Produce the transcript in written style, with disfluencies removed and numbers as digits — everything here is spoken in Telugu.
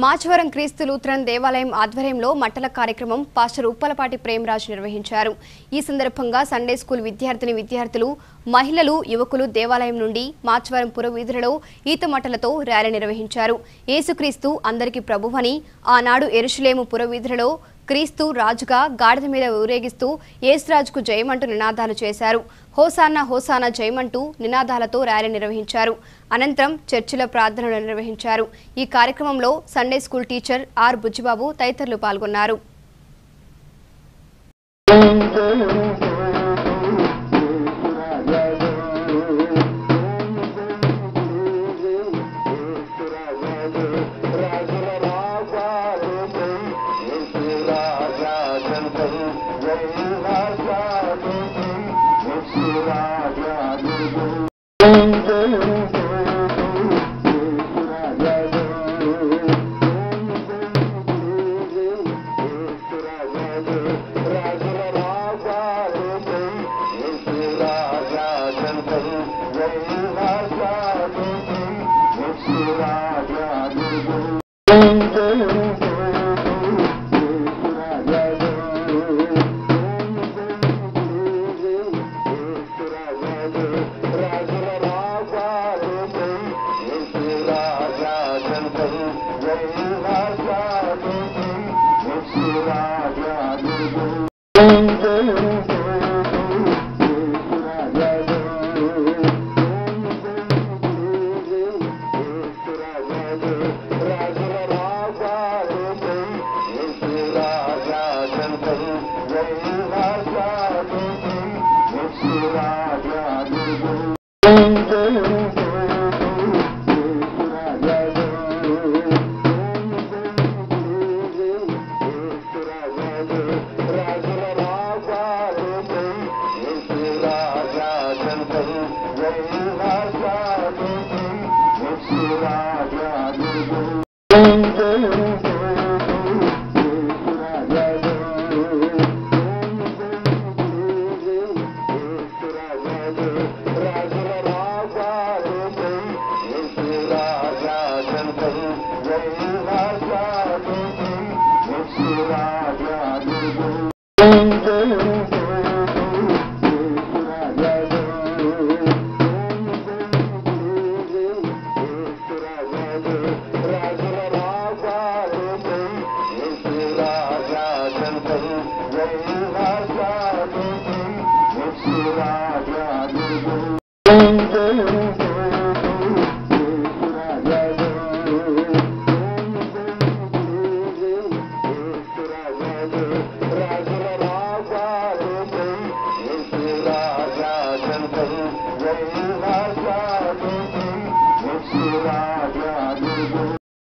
మాచవరం క్రీస్తు లూథరన్ దేవాలయం ఆధ్వర్యంలో మట్టల కార్యక్రమం పాస్టర్ ఉప్పలపాటి ప్రేమరాజ్ నిర్వహించారు। ఈ సందర్భంగా సండే స్కూల్ విద్యార్థులు మహిళలు యువకులు దేవాలయం నుండి మాచవరం పురవీధులలో ఈత మట్టలతో ర్యాలీ నిర్వహించారు। యేసుక్రీస్తు అందరికీ ప్రభువని ఆనాడు యెరూషలేము పురవీధులలో క్రీస్తు రాజుగా గాడిద మీద ఊరేగిస్తూ యేసురాజుకు జయమంటూ నినాదాలు చేశారు। హోసానా హోసానా జయమంటూ నినాదాలతో ర్యాలీ నిర్వహించారు। అనంతరం చర్చిలో ప్రార్థనలు నిర్వహించారు। ఈ కార్యక్రమంలో Sunday school teacher R Bujjibabu తదితరులు పాల్గొన్నారు। Jai